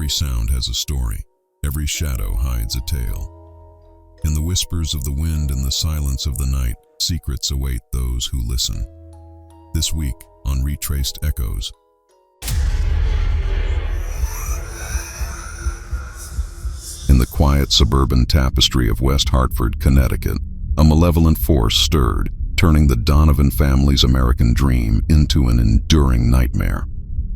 Every sound has a story. Every shadow hides a tale. In the whispers of the wind and the silence of the night, secrets await those who listen. This week on Retraced Echoes. In the quiet suburban tapestry of West Hartford, Connecticut, a malevolent force stirred, turning the Donovan family's American dream into an enduring nightmare.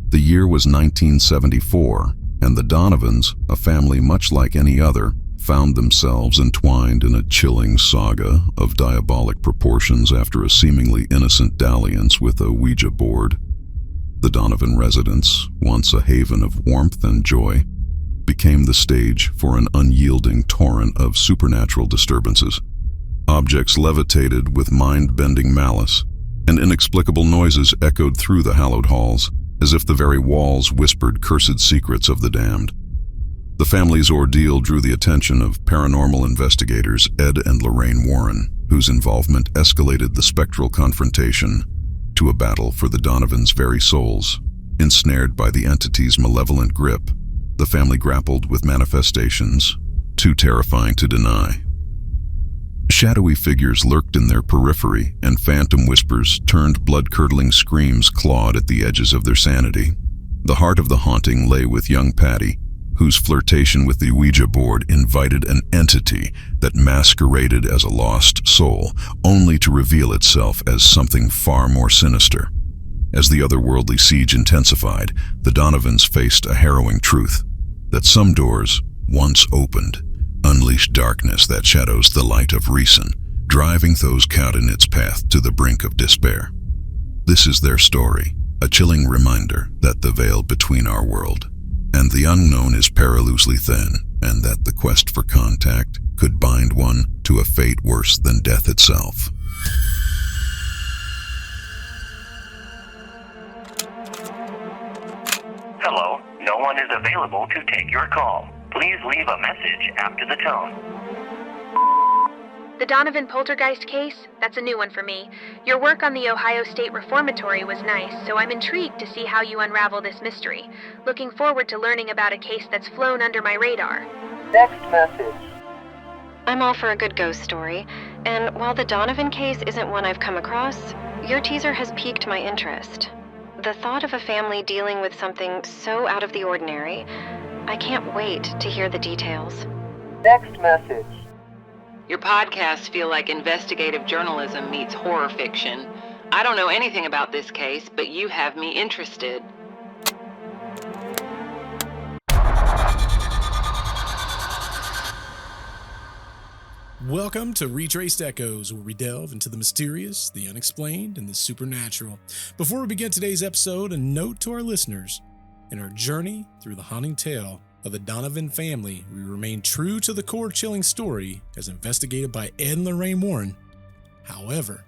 The year was 1974, and the Donovans, a family much like any other, found themselves entwined in a chilling saga of diabolic proportions after a seemingly innocent dalliance with a Ouija board. The Donovan residence, once a haven of warmth and joy, became the stage for an unyielding torrent of supernatural disturbances. Objects levitated with mind-bending malice, and inexplicable noises echoed through the hallowed halls, as if the very walls whispered cursed secrets of the damned. The family's ordeal drew the attention of paranormal investigators Ed and Lorraine Warren, whose involvement escalated the spectral confrontation to a battle for the Donovans' very souls. Ensnared by the entity's malevolent grip, the family grappled with manifestations too terrifying to deny. Shadowy figures lurked in their periphery, and phantom whispers turned blood-curdling screams clawed at the edges of their sanity. The heart of the haunting lay with young Patty, whose flirtation with the Ouija board invited an entity that masqueraded as a lost soul, only to reveal itself as something far more sinister. As the otherworldly siege intensified, the Donovans faced a harrowing truth: that some doors, once opened, unleashed darkness that shadows the light of reason, driving those caught in its path to the brink of despair. This is their story, a chilling reminder that the veil between our world and the unknown is perilously thin, and that the quest for contact could bind one to a fate worse than death itself. Hello, no one is available to take your call. Please leave a message after the tone. The Donovan poltergeist case? That's a new one for me. Your work on the Ohio State Reformatory was nice, so I'm intrigued to see how you unravel this mystery. Looking forward to learning about a case that's flown under my radar. Next message. I'm all for a good ghost story, and while the Donovan case isn't one I've come across, your teaser has piqued my interest. The thought of a family dealing with something so out of the ordinary, I can't wait to hear the details. Next message. Your podcasts feel like investigative journalism meets horror fiction. I don't know anything about this case, but you have me interested. Welcome to Retraced Echoes, where we delve into the mysterious, the unexplained, and the supernatural. Before we begin today's episode, a note to our listeners. In our journey through the haunting tale of the Donovan family, we remain true to the core chilling story as investigated by Ed and Lorraine Warren. However,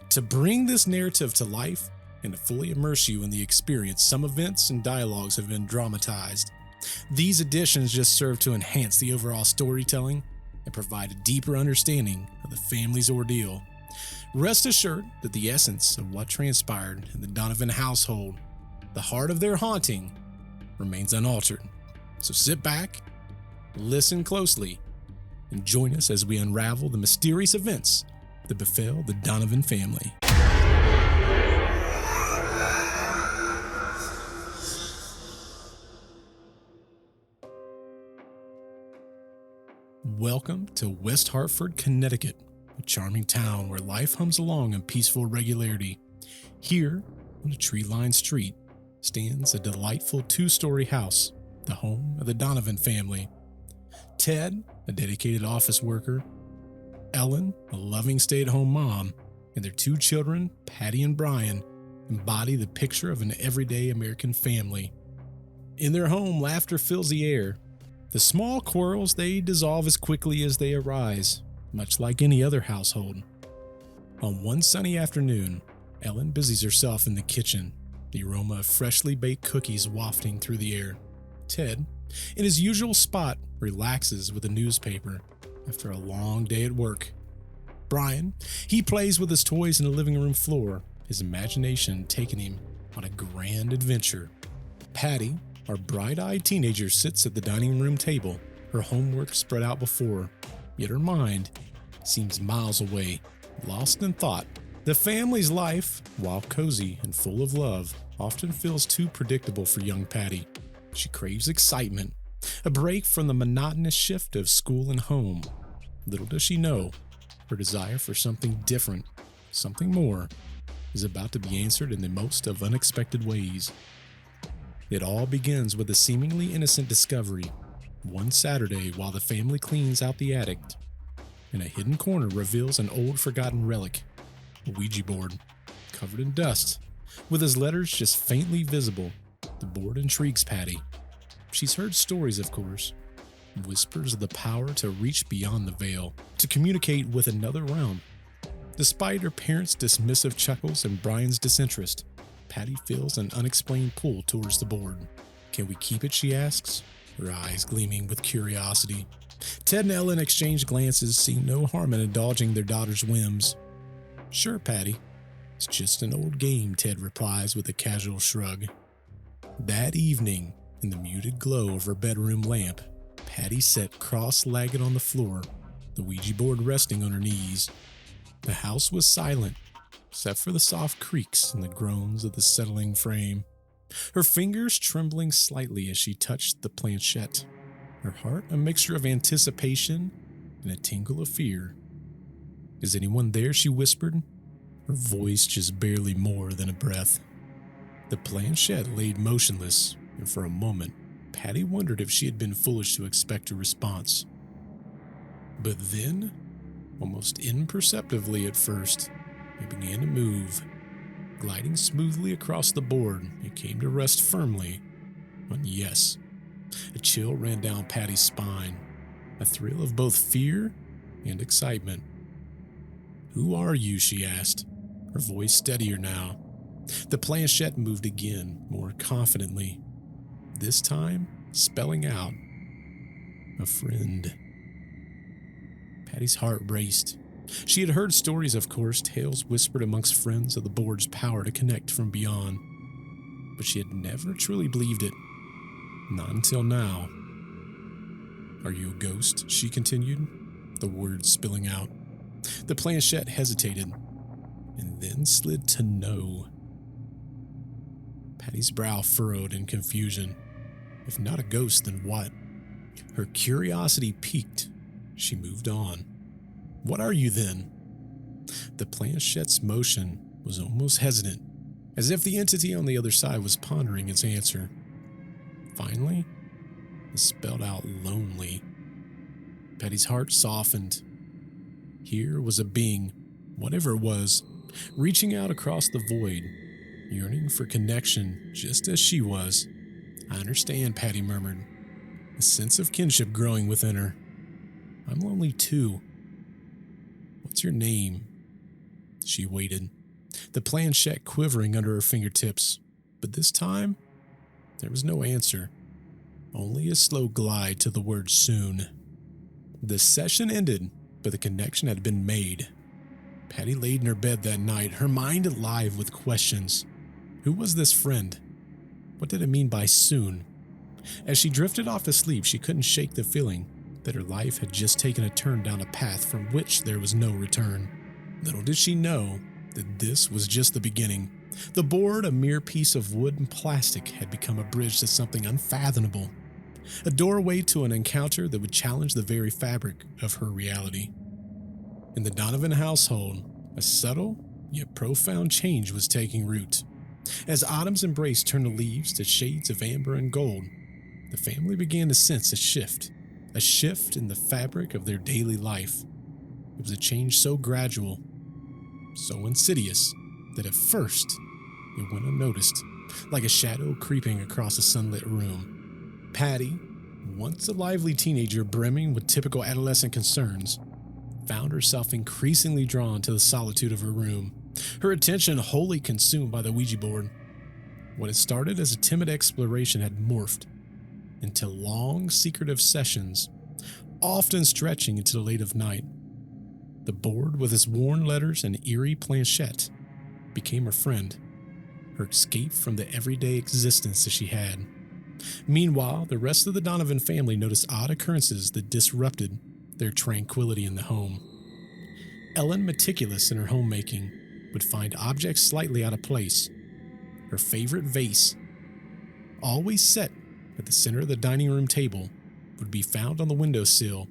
to bring this narrative to life and to fully immerse you in the experience, some events and dialogues have been dramatized. These additions just serve to enhance the overall storytelling and provide a deeper understanding of the family's ordeal. Rest assured that the essence of what transpired in the Donovan household, the heart of their haunting, remains unaltered. So sit back, listen closely, and join us as we unravel the mysterious events that befell the Donovan family. Welcome to West Hartford, Connecticut, a charming town where life hums along in peaceful regularity. Here, on a tree-lined street, stands a delightful two-story house, the home of the Donovan family. Ted, a dedicated office worker, Ellen, a loving stay-at-home mom, and their two children, Patty and Brian, embody the picture of an everyday American family. In their home, laughter fills the air. The small quarrels, they dissolve as quickly as they arise, much like any other household. On one sunny afternoon, Ellen busies herself in the kitchen, the aroma of freshly baked cookies wafting through the air. Ted, in his usual spot, relaxes with a newspaper after a long day at work. Brian, he plays with his toys in the living room floor, his imagination taking him on a grand adventure. Patty, Our bright-eyed teenager sits at the dining room table, her homework spread out before her, yet her mind seems miles away, lost in thought. The family's life, while cozy and full of love, often feels too predictable for young Patty. She craves excitement, a break from the monotonous shift of school and home. Little does she know, her desire for something different, something more, is about to be answered in the most of unexpected ways. It all begins with a seemingly innocent discovery. One Saturday, while the family cleans out the attic, in a hidden corner reveals an old forgotten relic, a Ouija board, covered in dust, with his letters just faintly visible. The board intrigues Patty. She's heard stories, of course, whispers of the power to reach beyond the veil, to communicate with another realm. Despite her parents' dismissive chuckles and Brian's disinterest, Patty feels an unexplained pull towards the board. Can we keep it, she asks, her eyes gleaming with curiosity. Ted and Ellen exchange glances, seeing no harm in indulging their daughter's whims. Sure, Patty. It's just an old game, Ted replies with a casual shrug. That evening, in the muted glow of her bedroom lamp, Patty sat cross-legged on the floor, the Ouija board resting on her knees. The house was silent, except for the soft creaks and the groans of the settling frame. Her fingers trembling slightly as she touched the planchette. Her heart a mixture of anticipation and a tingle of fear. Is anyone there? She whispered, her voice just barely more than a breath. The planchette laid motionless, and for a moment, Patty wondered if she had been foolish to expect a response. But then, almost imperceptibly at first, it began to move. Gliding smoothly across the board, it came to rest firmly on yes. A chill ran down Patty's spine, a thrill of both fear and excitement. Who are you? She asked, her voice steadier now. The planchette moved again, more confidently, this time spelling out, a friend. Patty's heart raced. She had heard stories, of course, tales whispered amongst friends of the board's power to connect from beyond, but she had never truly believed it. Not until now. Are you a ghost? She continued, the words spilling out. The planchette hesitated, and then slid to no. Patty's brow furrowed in confusion. If not a ghost, then what? Her curiosity piqued. She moved on. What are you then? The planchette's motion was almost hesitant, as if the entity on the other side was pondering its answer. Finally, it spelled out lonely. Patty's heart softened. Here was a being, whatever it was, reaching out across the void, yearning for connection just as she was. I understand, Patty murmured, a sense of kinship growing within her. I'm lonely too. What's your name? She waited, the planchette quivering under her fingertips, but this time, there was no answer, only a slow glide to the word soon. The session ended, but the connection had been made. Patty laid in her bed that night, her mind alive with questions. Who was this friend? What did it mean by soon? As she drifted off to sleep, she couldn't shake the feeling that her life had just taken a turn down a path from which there was no return. Little did she know that this was just the beginning. The board, a mere piece of wood and plastic, had become a bridge to something unfathomable, a doorway to an encounter that would challenge the very fabric of her reality. In the Donovan household, a subtle yet profound change was taking root. As autumn's embrace turned the leaves to shades of amber and gold, the family began to sense a shift in the fabric of their daily life. It was a change so gradual, so insidious, that at first it went unnoticed, like a shadow creeping across a sunlit room. Patty, once a lively teenager brimming with typical adolescent concerns, found herself increasingly drawn to the solitude of her room, her attention wholly consumed by the Ouija board. What had started as a timid exploration had morphed into long, secretive sessions, often stretching into the late of night. The board, with its worn letters and eerie planchette, became her friend, her escape from the everyday existence that she had. Meanwhile, the rest of the Donovan family noticed odd occurrences that disrupted their tranquility in the home. Ellen, meticulous in her homemaking, would find objects slightly out of place. Her favorite vase, always set at the center of the dining room table, would be found on the windowsill,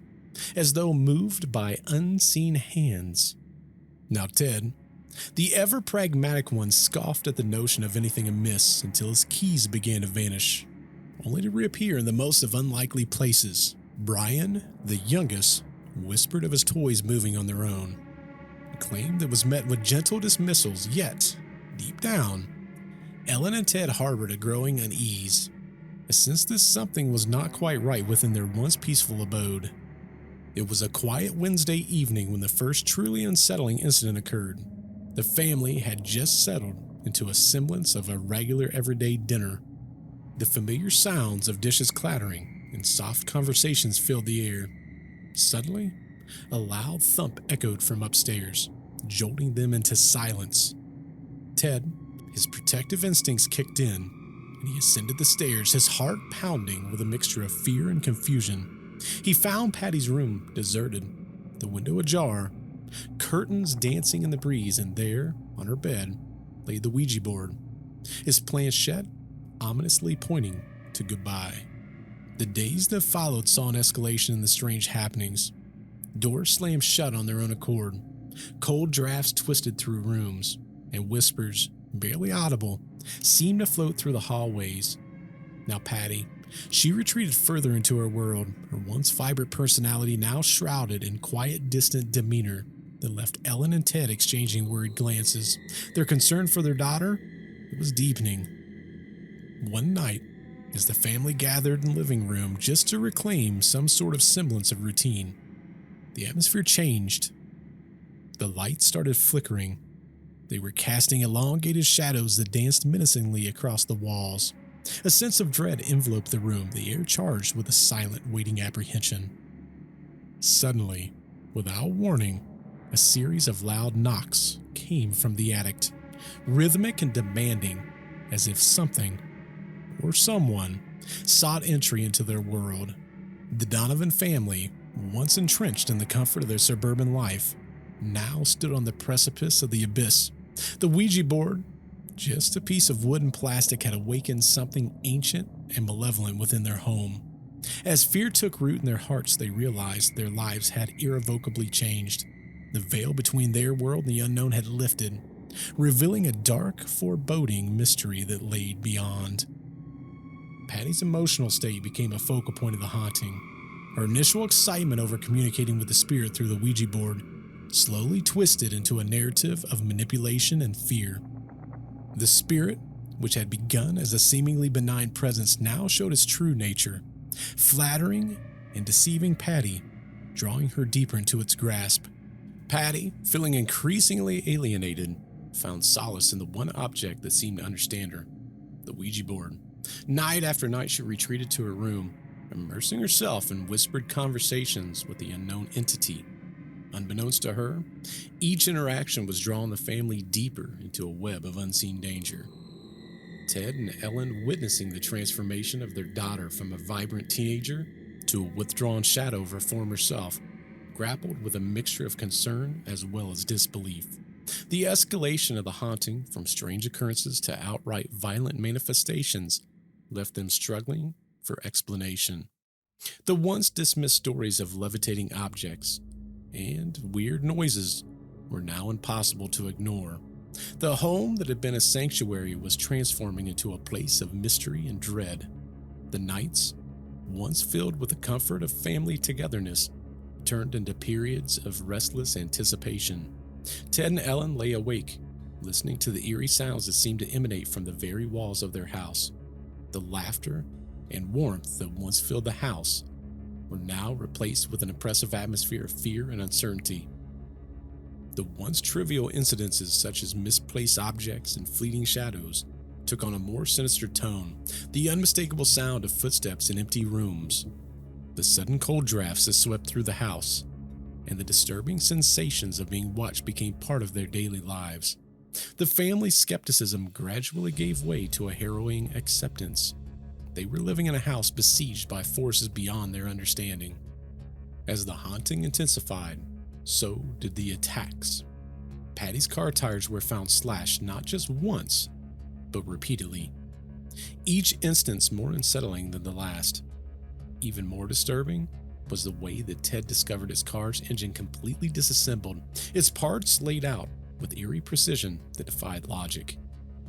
as though moved by unseen hands. Now Ted, the ever-pragmatic one, scoffed at the notion of anything amiss until his keys began to vanish, only to reappear in the most of unlikely places. Brian, the youngest, whispered of his toys moving on their own, a claim that was met with gentle dismissals, yet, deep down, Ellen and Ted harbored a growing unease, since this something was not quite right within their once peaceful abode. It was a quiet Wednesday evening when the first truly unsettling incident occurred. The family had just settled into a semblance of a regular everyday dinner. The familiar sounds of dishes clattering and soft conversations filled the air. Suddenly, a loud thump echoed from upstairs, jolting them into silence. Ted, his protective instincts kicked in, and he ascended the stairs, his heart pounding with a mixture of fear and confusion. He found Patty's room deserted, the window ajar, curtains dancing in the breeze, and there, on her bed, lay the Ouija board, his planchette ominously pointing to goodbye. The days that followed saw an escalation in the strange happenings. Doors slammed shut on their own accord, cold drafts twisted through rooms, and whispers, barely audible, seemed to float through the hallways. Now Patty, she retreated further into her world, her once vibrant personality now shrouded in quiet, distant demeanor that left Ellen and Ted exchanging worried glances. Their concern for their daughter, it was deepening. One night, as the family gathered in the living room just to reclaim some sort of semblance of routine, the atmosphere changed. The lights started flickering. They were casting elongated shadows that danced menacingly across the walls. A sense of dread enveloped the room, the air charged with a silent, waiting apprehension. Suddenly, without warning, a series of loud knocks came from the attic, rhythmic and demanding, as if something or someone sought entry into their world. The Donovan family, once entrenched in the comfort of their suburban life, now stood on the precipice of the abyss. The Ouija board, just a piece of wood and plastic, had awakened something ancient and malevolent within their home. As fear took root in their hearts, they realized their lives had irrevocably changed. The veil between their world and the unknown had lifted, revealing a dark, foreboding mystery that lay beyond. Patty's emotional state became a focal point of the haunting. Her initial excitement over communicating with the spirit through the Ouija board slowly twisted into a narrative of manipulation and fear. The spirit, which had begun as a seemingly benign presence, now showed its true nature, flattering and deceiving Patty, drawing her deeper into its grasp. Patty, feeling increasingly alienated, found solace in the one object that seemed to understand her, the Ouija board. Night after night, she retreated to her room, immersing herself in whispered conversations with the unknown entity. Unbeknownst to her, each interaction was drawing the family deeper into a web of unseen danger. Ted and Ellen, witnessing the transformation of their daughter from a vibrant teenager to a withdrawn shadow of her former self, grappled with a mixture of concern as well as disbelief. The escalation of the haunting, from strange occurrences to outright violent manifestations, left them struggling for explanation. The once dismissed stories of levitating objects and weird noises were now impossible to ignore. The home that had been a sanctuary was transforming into a place of mystery and dread. The nights, once filled with the comfort of family togetherness, turned into periods of restless anticipation. Ted and Ellen lay awake, listening to the eerie sounds that seemed to emanate from the very walls of their house. The laughter and warmth that once filled the house were now replaced with an oppressive atmosphere of fear and uncertainty. The once trivial incidences, such as misplaced objects and fleeting shadows, took on a more sinister tone. The unmistakable sound of footsteps in empty rooms, the sudden cold drafts that swept through the house, and the disturbing sensations of being watched became part of their daily lives. The family's skepticism gradually gave way to a harrowing acceptance. They were living in a house besieged by forces beyond their understanding. As the haunting intensified, so did the attacks. Patty's car tires were found slashed not just once, but repeatedly. Each instance more unsettling than the last. Even more disturbing was the way that Ted discovered his car's engine completely disassembled, its parts laid out with eerie precision that defied logic.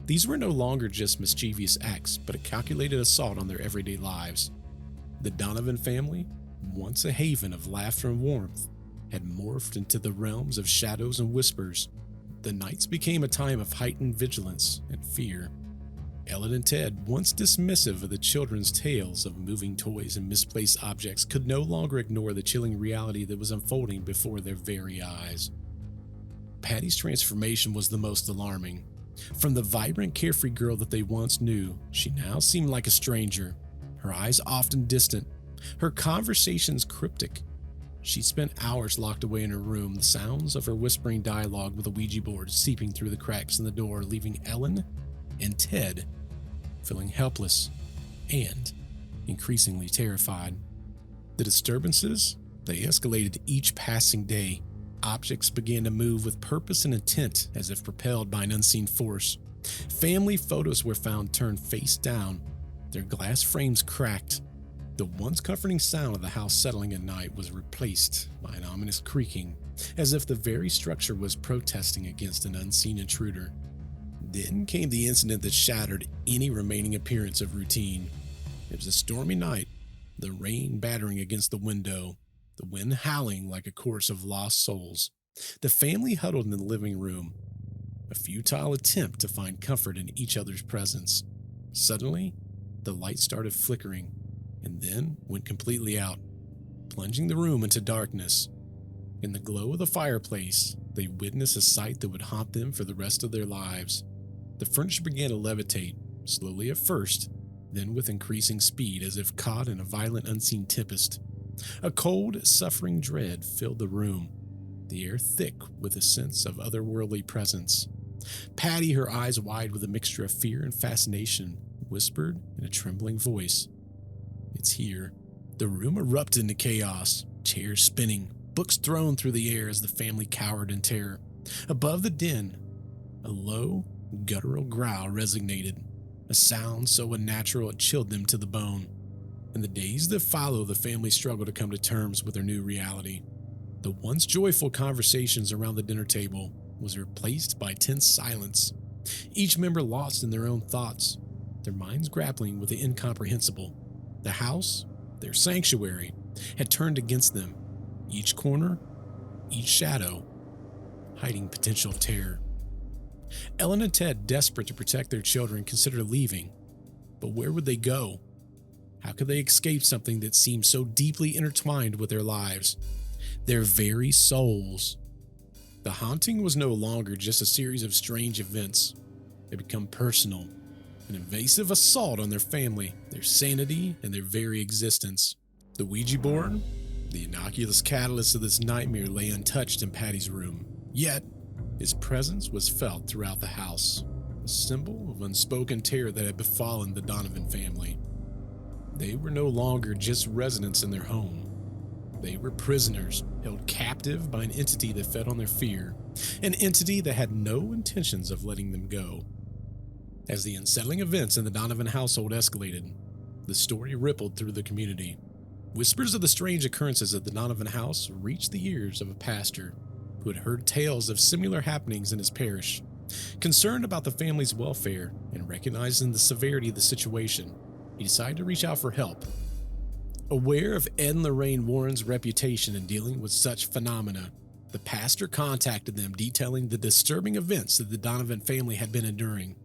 These were no longer just mischievous acts, but a calculated assault on their everyday lives. The Donovan family, once a haven of laughter and warmth, had morphed into the realms of shadows and whispers. The nights became a time of heightened vigilance and fear. Ellen and Ted, once dismissive of the children's tales of moving toys and misplaced objects, could no longer ignore the chilling reality that was unfolding before their very eyes. Patty's transformation was the most alarming. From the vibrant, carefree girl that they once knew, she now seemed like a stranger, her eyes often distant, her conversations cryptic. She spent hours locked away in her room, the sounds of her whispering dialogue with a Ouija board seeping through the cracks in the door, leaving Ellen and Ted feeling helpless and increasingly terrified. The disturbances, they escalated each passing day. Objects began to move with purpose and intent as if propelled by an unseen force. Family photos were found turned face down, their glass frames cracked. The once comforting sound of the house settling at night was replaced by an ominous creaking, as if the very structure was protesting against an unseen intruder. Then came the incident that shattered any remaining appearance of routine. It was a stormy night, the rain battering against the window, the wind howling like a chorus of lost souls. The family huddled in the living room, a futile attempt to find comfort in each other's presence. Suddenly, the light started flickering, and then went completely out, plunging the room into darkness. In the glow of the fireplace, they witnessed a sight that would haunt them for the rest of their lives. The furniture began to levitate, slowly at first, then with increasing speed as if caught in a violent unseen tempest. A cold, suffering dread filled the room, the air thick with a sense of otherworldly presence. Patty, her eyes wide with a mixture of fear and fascination, whispered in a trembling voice, "It's here." The room erupted into chaos, chairs spinning, books thrown through the air as the family cowered in terror. Above the din, a low, guttural growl resonated, a sound so unnatural it chilled them to the bone. In the days that followed, the family struggled to come to terms with their new reality. The once joyful conversations around the dinner table was replaced by tense silence, each member lost in their own thoughts, their minds grappling with the incomprehensible. The house, their sanctuary, had turned against them, each corner, each shadow, hiding potential terror. Ellen and Ted, desperate to protect their children, considered leaving. But where would they go? How could they escape something that seemed so deeply intertwined with their lives, their very souls? The haunting was no longer just a series of strange events. It had become personal, an invasive assault on their family, their sanity, and their very existence. The Ouija board, the innocuous catalyst of this nightmare, lay untouched in Patty's room. Yet, its presence was felt throughout the house, a symbol of unspoken terror that had befallen the Donovan family. They were no longer just residents in their home. They were prisoners, held captive by an entity that fed on their fear, an entity that had no intentions of letting them go. As the unsettling events in the Donovan household escalated, the story rippled through the community. Whispers of the strange occurrences at the Donovan house reached the ears of a pastor who had heard tales of similar happenings in his parish. Concerned about the family's welfare and recognizing the severity of the situation, he decided to reach out for help. Aware of Ed and Lorraine Warren's reputation in dealing with such phenomena, the pastor contacted them, detailing the disturbing events that the Donovan family had been enduring.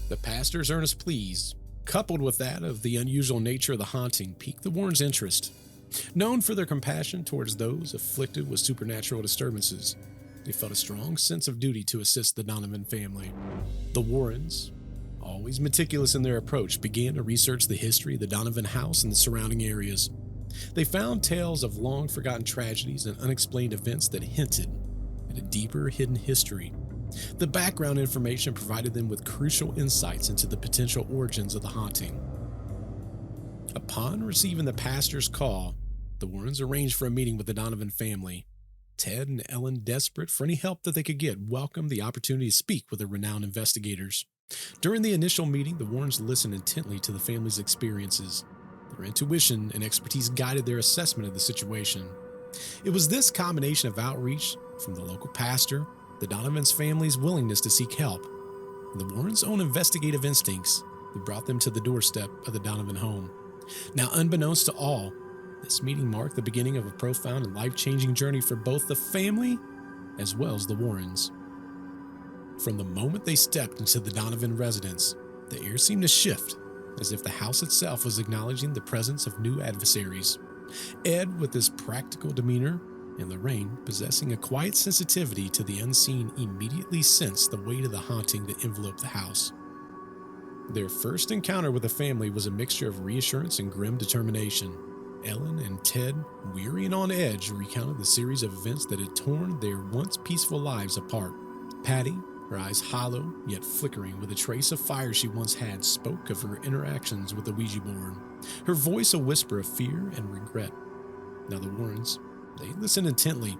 The pastor's earnest pleas, coupled with that of the unusual nature of the haunting, piqued the Warrens' interest. Known for their compassion towards those afflicted with supernatural disturbances, they felt a strong sense of duty to assist the Donovan family. The Warrens, always meticulous in their approach, began to research the history of the Donovan house and the surrounding areas. They found tales of long-forgotten tragedies and unexplained events that hinted at a deeper hidden history. The background information provided them with crucial insights into the potential origins of the haunting. Upon receiving the pastor's call, the Warrens arranged for a meeting with the Donovan family. Ted and Ellen, desperate for any help that they could get, welcomed the opportunity to speak with the renowned investigators. During the initial meeting, the Warrens listened intently to the family's experiences. Their intuition and expertise guided their assessment of the situation. It was this combination of outreach from the local pastor, the Donovan's family's willingness to seek help, and the Warrens' own investigative instincts that brought them to the doorstep of the Donovan home. Now, unbeknownst to all, this meeting marked the beginning of a profound and life-changing journey for both the family as well as the Warrens. From the moment they stepped into the Donovan residence, the air seemed to shift, as if the house itself was acknowledging the presence of new adversaries. Ed, with his practical demeanor, and Lorraine, possessing a quiet sensitivity to the unseen, immediately sensed the weight of the haunting that enveloped the house. Their first encounter with the family was a mixture of reassurance and grim determination. Ellen and Ted, weary and on edge, recounted the series of events that had torn their once peaceful lives apart. Patty, her eyes hollow yet flickering with a trace of fire she once had, spoke of her interactions with the Ouija board, her voice a whisper of fear and regret. Now the Warrens, they listened intently,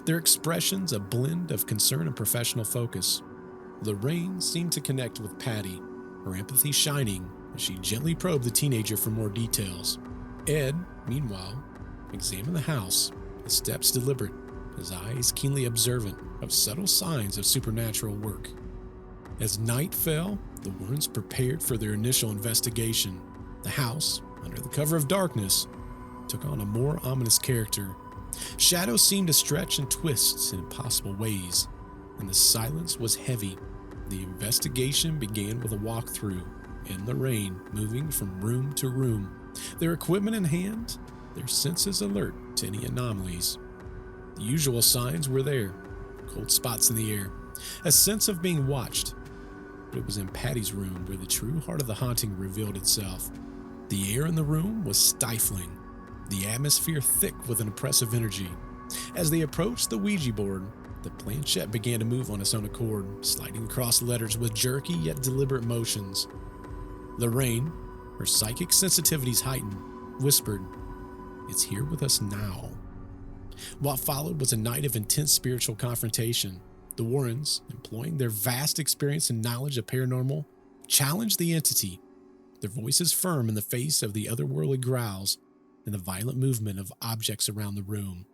their expressions a blend of concern and professional focus. Lorraine seemed to connect with Patty, her empathy shining as she gently probed the teenager for more details. Ed, meanwhile, examined the house, his steps deliberate, his eyes keenly observant of subtle signs of supernatural work. As night fell, the Warrens prepared for their initial investigation. The house, under the cover of darkness, took on a more ominous character. Shadows seemed to stretch and twist in impossible ways, and the silence was heavy. The investigation began with a walkthrough, and Lorraine moving from room to room, their equipment in hand, their senses alert to any anomalies. The usual signs were there, cold spots in the air, a sense of being watched. But it was in Patty's room where the true heart of the haunting revealed itself. The air in the room was stifling, the atmosphere thick with an oppressive energy. As they approached the Ouija board, the planchette began to move on its own accord, sliding across letters with jerky yet deliberate motions. Lorraine, her psychic sensitivities heightened, whispered, "It's here with us now." What followed was a night of intense spiritual confrontation. The Warrens, employing their vast experience and knowledge of paranormal, challenged the entity, their voices firm in the face of the otherworldly growls and the violent movement of objects around the room.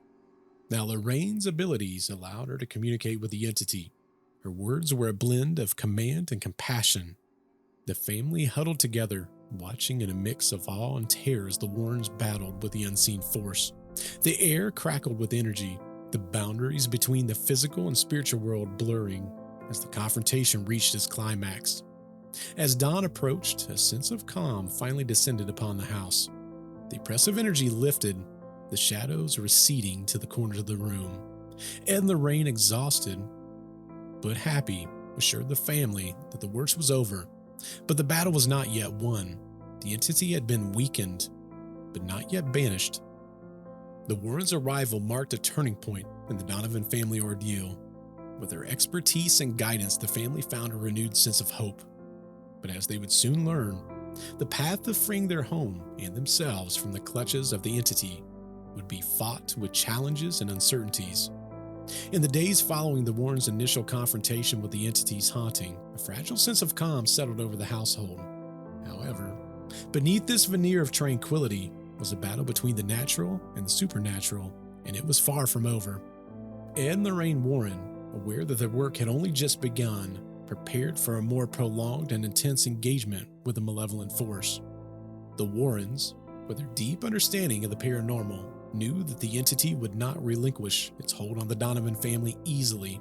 Now, Lorraine's abilities allowed her to communicate with the entity. Her words were a blend of command and compassion. The family huddled together, watching in a mix of awe and terror as the Warrens battled with the unseen force. The air crackled with energy, the boundaries between the physical and spiritual world blurring as the confrontation reached its climax. As dawn approached, a sense of calm finally descended upon the house. The oppressive energy lifted, the shadows receding to the corners of the room. Ed and Lorraine, exhausted but happy, assured the family that the worst was over. But the battle was not yet won. The entity had been weakened, but not yet banished. The Warrens' arrival marked a turning point in the Donovan family ordeal. With their expertise and guidance, the family found a renewed sense of hope. But as they would soon learn, the path of freeing their home and themselves from the clutches of the entity would be fought with challenges and uncertainties. In the days following the Warrens' initial confrontation with the entity's haunting, a fragile sense of calm settled over the household. However, beneath this veneer of tranquility was a battle between the natural and the supernatural, and it was far from over. Ed and Lorraine Warren, aware that their work had only just begun, prepared for a more prolonged and intense engagement with the malevolent force. The Warrens, with their deep understanding of the paranormal, knew that the entity would not relinquish its hold on the Donovan family easily.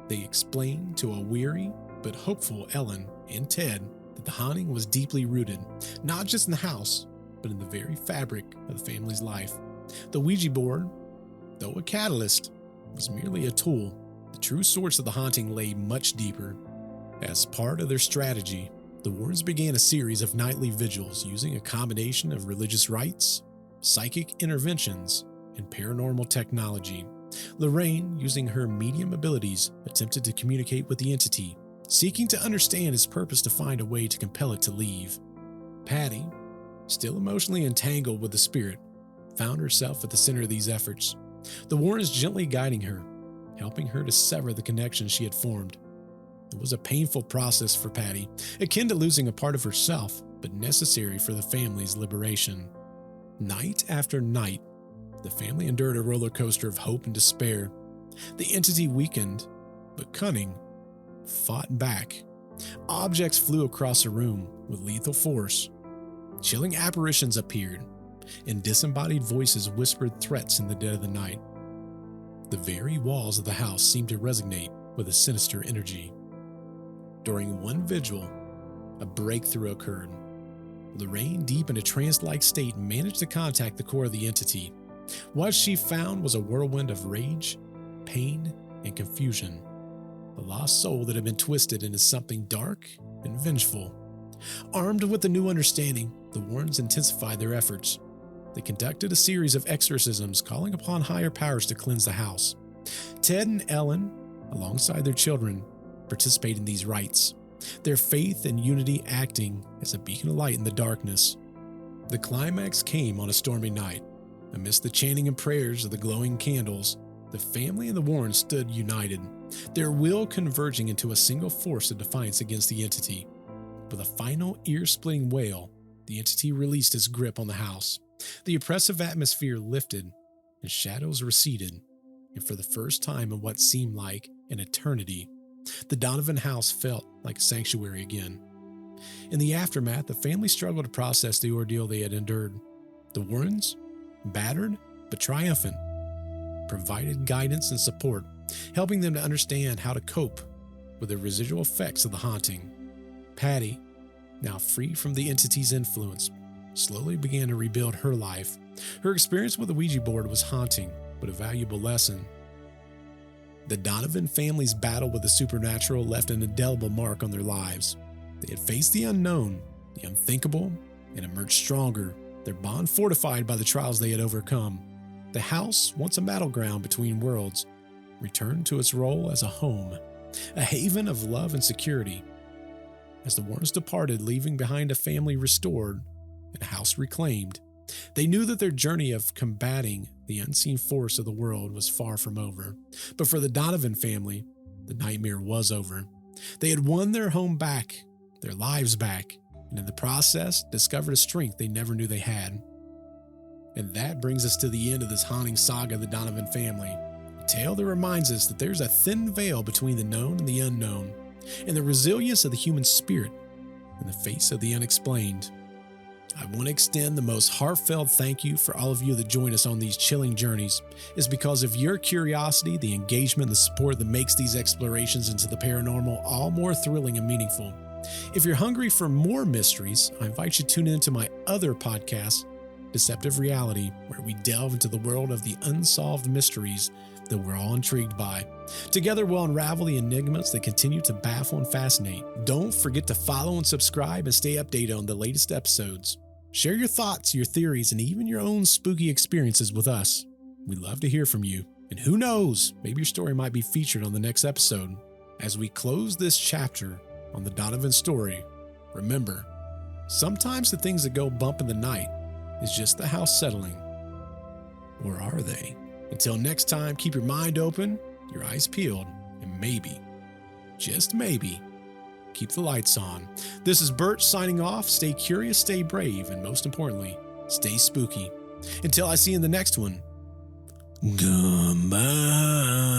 They explained to a weary but hopeful Ellen and Ted that the haunting was deeply rooted, not just in the house, but in the very fabric of the family's life. The Ouija board, though a catalyst, was merely a tool. The true source of the haunting lay much deeper. As part of their strategy, the Warrens began a series of nightly vigils using a combination of religious rites, psychic interventions, and paranormal technology. Lorraine, using her medium abilities, attempted to communicate with the entity, seeking to understand its purpose to find a way to compel it to leave. Patty, still emotionally entangled with the spirit, found herself at the center of these efforts. The Warrens gently guiding her, helping her to sever the connection she had formed. It was a painful process for Patty, akin to losing a part of herself, but necessary for the family's liberation. Night after night, the family endured a roller coaster of hope and despair. The entity weakened, but cunning, fought back. Objects flew across the room with lethal force. Chilling apparitions appeared, and disembodied voices whispered threats in the dead of the night. The very walls of the house seemed to resonate with a sinister energy. During one vigil, a breakthrough occurred. Lorraine, deep in a trance-like state, managed to contact the core of the entity. What she found was a whirlwind of rage, pain, and confusion. A lost soul that had been twisted into something dark and vengeful. Armed with the new understanding, the Warrens intensified their efforts. They conducted a series of exorcisms, calling upon higher powers to cleanse the house. Ted and Ellen, alongside their children, participated in these rites, their faith and unity acting as a beacon of light in the darkness. The climax came on a stormy night. Amidst the chanting and prayers of the glowing candles, the family and the Warrens stood united, their will converging into a single force of defiance against the entity. With a final ear-splitting wail, the entity released its grip on the house. The oppressive atmosphere lifted, and shadows receded, and for the first time in what seemed like an eternity, the Donovan house felt like a sanctuary again. In the aftermath, the family struggled to process the ordeal they had endured. The Warrens, battered but triumphant, provided guidance and support, helping them to understand how to cope with the residual effects of the haunting. Patty, now free from the entity's influence, slowly began to rebuild her life. Her experience with the Ouija board was haunting, but a valuable lesson. The Donovan family's battle with the supernatural left an indelible mark on their lives. They had faced the unknown, the unthinkable, and emerged stronger, their bond fortified by the trials they had overcome. The house, once a battleground between worlds, returned to its role as a home, a haven of love and security. As the Warrens departed, leaving behind a family restored and a house reclaimed, they knew that their journey of combating the unseen force of the world was far from over. But for the Donovan family, the nightmare was over. They had won their home back, their lives back, and in the process, discovered a strength they never knew they had. And that brings us to the end of this haunting saga of the Donovan family, a tale that reminds us that there's a thin veil between the known and the unknown, and the resilience of the human spirit in the face of the unexplained. I want to extend the most heartfelt thank you for all of you that join us on these chilling journeys. It's because of your curiosity, the engagement, and the support that makes these explorations into the paranormal all more thrilling and meaningful. If you're hungry for more mysteries, I invite you to tune in to my other podcast, Deceptive Reality, where we delve into the world of the unsolved mysteries that we're all intrigued by. Together, we'll unravel the enigmas that continue to baffle and fascinate. Don't forget to follow and subscribe and stay updated on the latest episodes. Share your thoughts, your theories, and even your own spooky experiences with us. We'd love to hear from you. And who knows, maybe your story might be featured on the next episode. As we close this chapter on the Donovan story, remember, sometimes the things that go bump in the night is just the house settling. Or are they? Until next time, keep your mind open, your eyes peeled, and maybe, just maybe, keep the lights on. This is Bert signing off. Stay curious, stay brave, and most importantly, stay spooky. Until I see you in the next one, goodbye.